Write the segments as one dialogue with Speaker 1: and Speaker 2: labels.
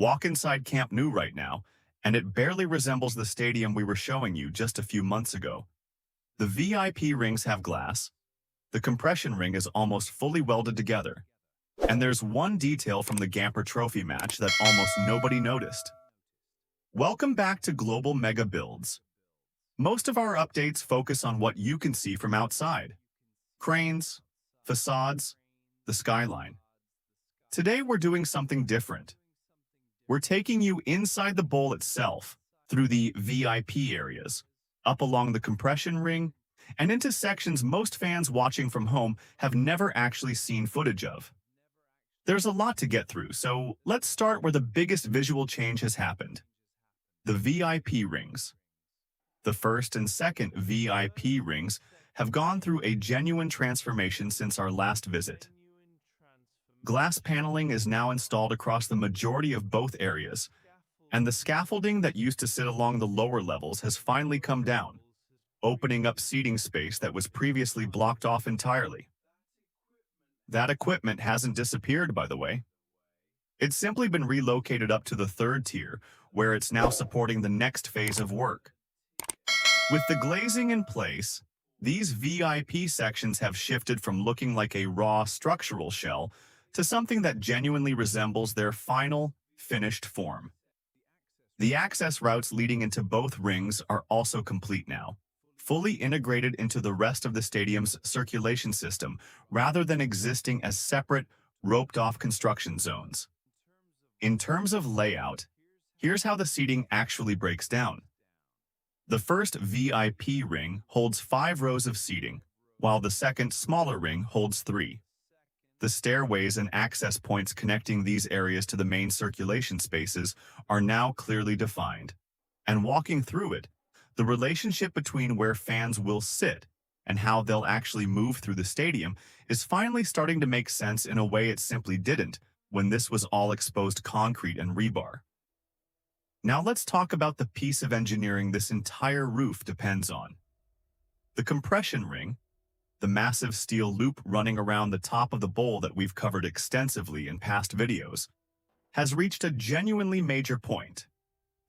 Speaker 1: Walk inside Camp Nou right now, and it barely resembles the stadium we were showing you just a few months ago. The VIP rings have glass, the compression ring is almost fully welded together, and there's one detail from the Gamper Trophy match that almost nobody noticed. Welcome back to Global Megabuilds. Most of our updates focus on what you can see from outside. Cranes, facades, the skyline. Today we're doing something different. We're taking you inside the bowl itself, through the VIP areas, up along the compression ring, and into sections most fans watching from home have never actually seen footage of. There's a lot to get through, so let's start where the biggest visual change has happened. The VIP rings. The first and second VIP rings have gone through a genuine transformation since our last visit. Glass paneling is now installed across the majority of both areas, and the scaffolding that used to sit along the lower levels has finally come down, opening up seating space that was previously blocked off entirely. That equipment hasn't disappeared, by the way. It's simply been relocated up to the third tier, where it's now supporting the next phase of work. With the glazing in place, these VIP sections have shifted from looking like a raw structural shell to something that genuinely resembles their final, finished form. The access routes leading into both rings are also complete now, fully integrated into the rest of the stadium's circulation system rather than existing as separate, roped-off construction zones. In terms of layout, here's how the seating actually breaks down. The first VIP ring holds 5 rows of seating, while the second, smaller ring holds 3. The stairways and access points connecting these areas to the main circulation spaces are now clearly defined. And walking through it, the relationship between where fans will sit and how they'll actually move through the stadium is finally starting to make sense in a way it simply didn't when this was all exposed concrete and rebar. Now let's talk about the piece of engineering this entire roof depends on. The compression ring, the massive steel loop running around the top of the bowl that we've covered extensively in past videos, has reached a genuinely major point.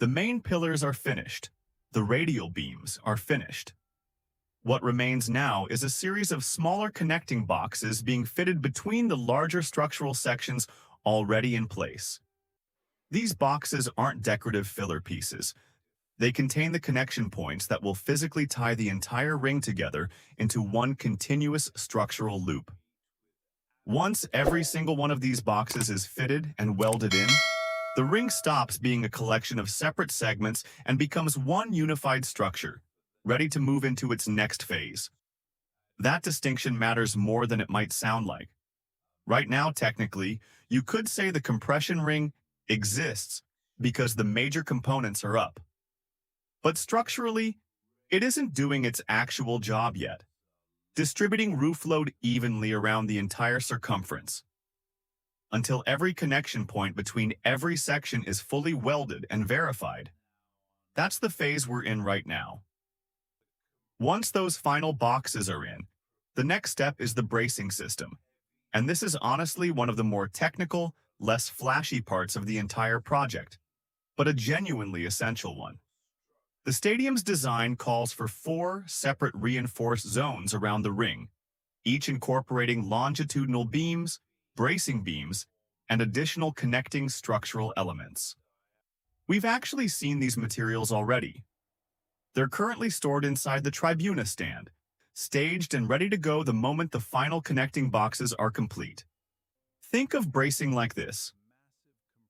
Speaker 1: The main pillars are finished. The radial beams are finished. What remains now is a series of smaller connecting boxes being fitted between the larger structural sections already in place. These boxes aren't decorative filler pieces. They contain the connection points that will physically tie the entire ring together into one continuous structural loop. Once every single one of these boxes is fitted and welded in, the ring stops being a collection of separate segments and becomes one unified structure, ready to move into its next phase. That distinction matters more than it might sound like. Right now, technically, you could say the compression ring exists because the major components are up. But structurally, it isn't doing its actual job yet, distributing roof load evenly around the entire circumference, until every connection point between every section is fully welded and verified. That's the phase we're in right now. Once those final boxes are in, the next step is the bracing system, and this is honestly one of the more technical, less flashy parts of the entire project, but a genuinely essential one. The stadium's design calls for 4 separate reinforced zones around the ring, each incorporating longitudinal beams, bracing beams, and additional connecting structural elements. We've actually seen these materials already. They're currently stored inside the tribuna stand, staged and ready to go the moment the final connecting boxes are complete. Think of bracing like this.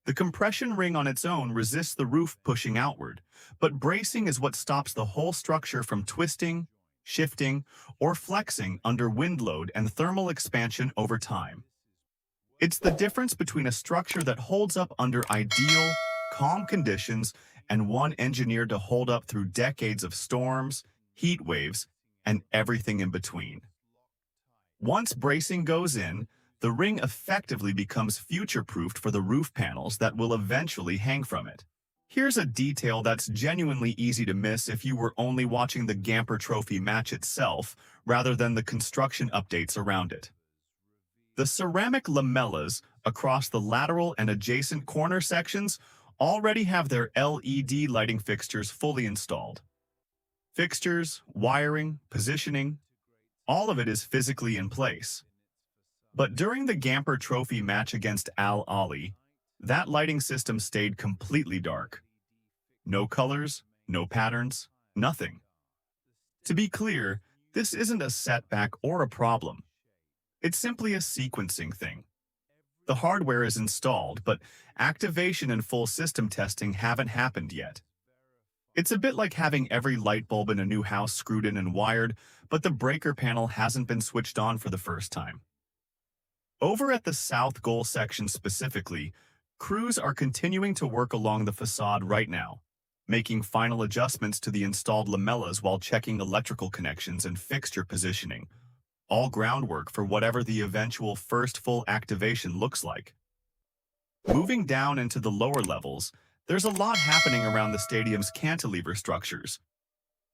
Speaker 1: The compression ring on its own resists the roof pushing outward, but bracing is what stops the whole structure from twisting, shifting, or flexing under wind load and thermal expansion over time. It's the difference between a structure that holds up under ideal, calm conditions and one engineered to hold up through decades of storms, heat waves, and everything in between. Once bracing goes in, the ring effectively becomes future-proofed for the roof panels that will eventually hang from it. Here's a detail that's genuinely easy to miss if you were only watching the Gamper Trophy match itself rather than the construction updates around it. The ceramic lamellas across the lateral and adjacent corner sections already have their LED lighting fixtures fully installed. Fixtures, wiring, positioning, all of it is physically in place. But during the Gamper Trophy match against Al Ahly, that lighting system stayed completely dark. No colors, no patterns, nothing. To be clear, this isn't a setback or a problem. It's simply a sequencing thing. The hardware is installed, but activation and full system testing haven't happened yet. It's a bit like having every light bulb in a new house screwed in and wired, but the breaker panel hasn't been switched on for the first time. Over at the south goal section specifically, crews are continuing to work along the facade right now, making final adjustments to the installed lamellas while checking electrical connections and fixture positioning, all groundwork for whatever the eventual first full activation looks like. Moving down into the lower levels, there's a lot happening around the stadium's cantilever structures.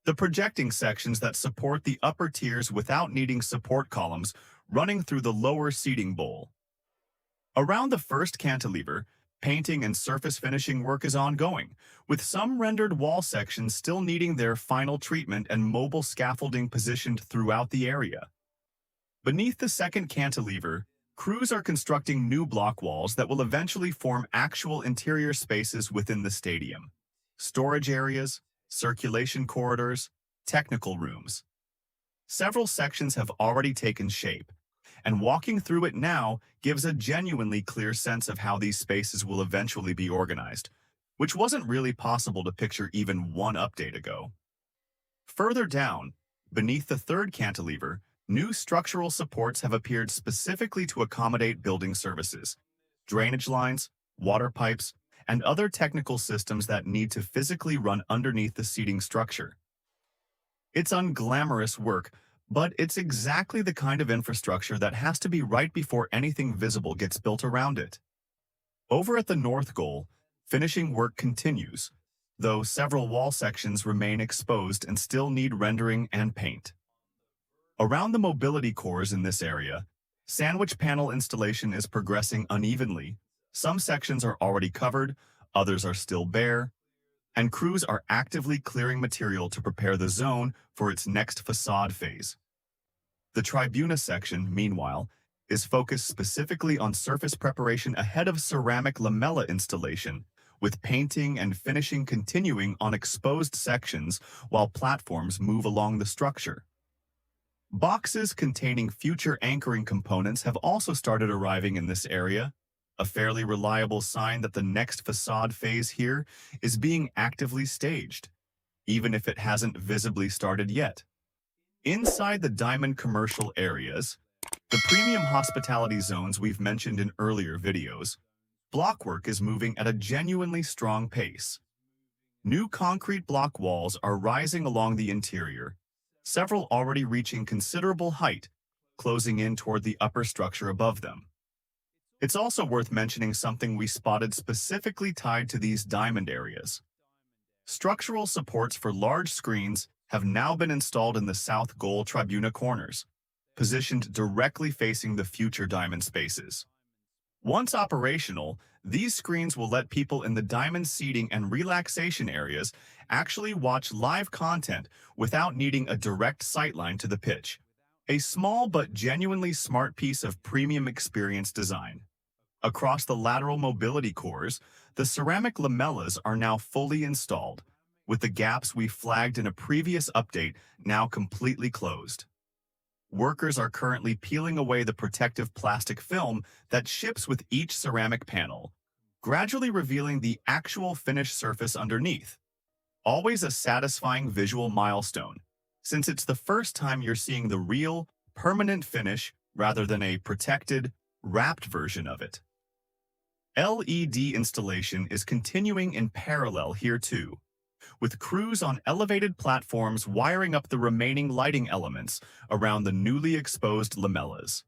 Speaker 1: The projecting sections that support the upper tiers without needing support columns running through the lower seating bowl. Around the first cantilever, painting and surface finishing work is ongoing, with some rendered wall sections still needing their final treatment and mobile scaffolding positioned throughout the area. Beneath the second cantilever, crews are constructing new block walls that will eventually form actual interior spaces within the stadium. Storage areas, circulation corridors, technical rooms. Several sections have already taken shape, and walking through it now gives a genuinely clear sense of how these spaces will eventually be organized, which wasn't really possible to picture even one update ago. Further down, beneath the third cantilever, new structural supports have appeared specifically to accommodate building services, drainage lines, water pipes, and other technical systems that need to physically run underneath the seating structure. It's unglamorous work, but it's exactly the kind of infrastructure that has to be right before anything visible gets built around it. Over at the north goal, finishing work continues, though several wall sections remain exposed and still need rendering and paint. Around the mobility cores in this area, sandwich panel installation is progressing unevenly. Some sections are already covered, others are still bare, and crews are actively clearing material to prepare the zone for its next facade phase. The tribuna section, meanwhile, is focused specifically on surface preparation ahead of ceramic lamella installation, with painting and finishing continuing on exposed sections while platforms move along the structure. Boxes containing future anchoring components have also started arriving in this area, a fairly reliable sign that the next facade phase here is being actively staged, even if it hasn't visibly started yet. Inside the diamond commercial areas, the premium hospitality zones we've mentioned in earlier videos, blockwork is moving at a genuinely strong pace. New concrete block walls are rising along the interior, several already reaching considerable height, closing in toward the upper structure above them. It's also worth mentioning something we spotted specifically tied to these diamond areas. Structural supports for large screens have now been installed in the south goal tribuna corners, positioned directly facing the future diamond spaces. Once operational, these screens will let people in the diamond seating and relaxation areas actually watch live content without needing a direct sightline to the pitch. A small but genuinely smart piece of premium experience design. Across the lateral mobility cores, the ceramic lamellas are now fully installed, with the gaps we flagged in a previous update now completely closed. Workers are currently peeling away the protective plastic film that ships with each ceramic panel, gradually revealing the actual finished surface underneath. Always a satisfying visual milestone, since it's the first time you're seeing the real, permanent finish rather than a protected, wrapped version of it. LED installation is continuing in parallel here too, with crews on elevated platforms wiring up the remaining lighting elements around the newly exposed lamellas.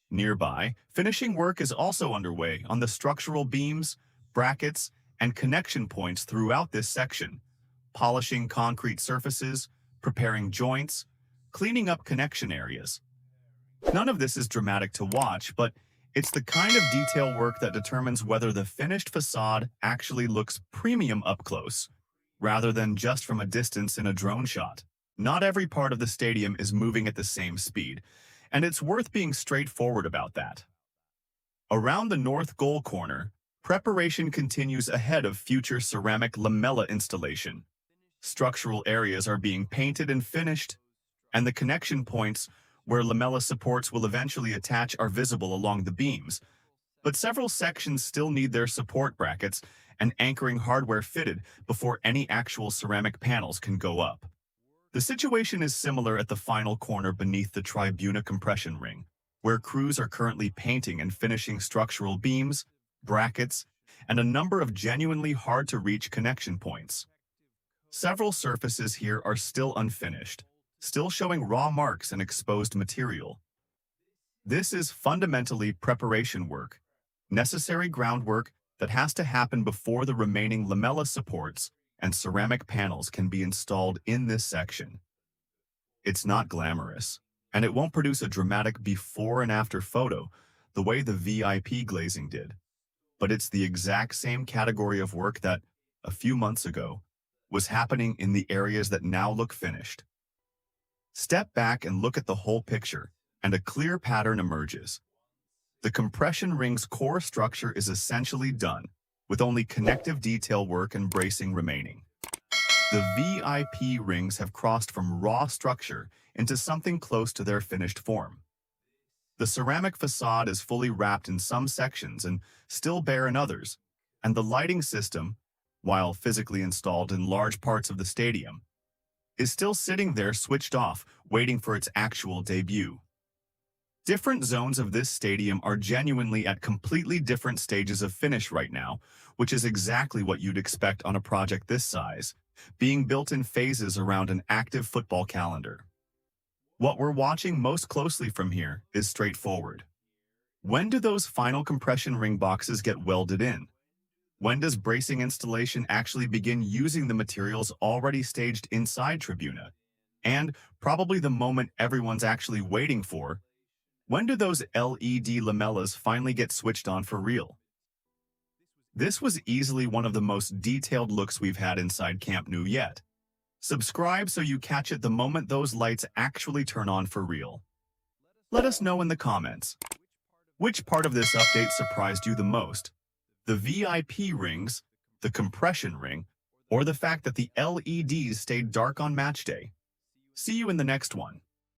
Speaker 1: Nearby, finishing work is also underway on the structural beams, brackets, and connection points throughout this section, polishing concrete surfaces, preparing joints, cleaning up connection areas. None of this is dramatic to watch, but It's the kind of detail work that determines whether the finished facade actually looks premium up close, rather than just from a distance in a drone shot. Not every part of the stadium is moving at the same speed, and it's worth being straightforward about that. Around the north goal corner, preparation continues ahead of future ceramic lamella installation. Structural areas are being painted and finished, and the connection points where lamella supports will eventually attach are visible along the beams, but several sections still need their support brackets and anchoring hardware fitted before any actual ceramic panels can go up. The situation is similar at the final corner beneath the tribuna compression ring, where crews are currently painting and finishing structural beams, brackets, and a number of genuinely hard-to-reach connection points. Several surfaces here are still unfinished, still showing raw marks and exposed material. This is fundamentally preparation work, necessary groundwork that has to happen before the remaining lamella supports and ceramic panels can be installed in this section. It's not glamorous, and it won't produce a dramatic before and after photo the way the VIP glazing did, but it's the exact same category of work that, a few months ago, was happening in the areas that now look finished. Step back and look at the whole picture, and a clear pattern emerges. The compression ring's core structure is essentially done, with only connective detail work and bracing remaining. The VIP rings have crossed from raw structure into something close to their finished form. The ceramic facade is fully wrapped in some sections and still bare in others, and the lighting system, while physically installed in large parts of the stadium, is still sitting there switched off, waiting for its actual debut. Different zones of this stadium are genuinely at completely different stages of finish right now, which is exactly what you'd expect on a project this size, being built in phases around an active football calendar. What we're watching most closely from here is straightforward. When do those final compression ring boxes get welded in? When does bracing installation actually begin using the materials already staged inside Tribuna? And, probably the moment everyone's actually waiting for, when do those LED lamellas finally get switched on for real? This was easily one of the most detailed looks we've had inside Camp Nou yet. Subscribe so you catch it the moment those lights actually turn on for real. Let us know in the comments. Which part of this update surprised you the most? The VIP rings, the compression ring, or the fact that the LEDs stayed dark on match day? See you in the next one.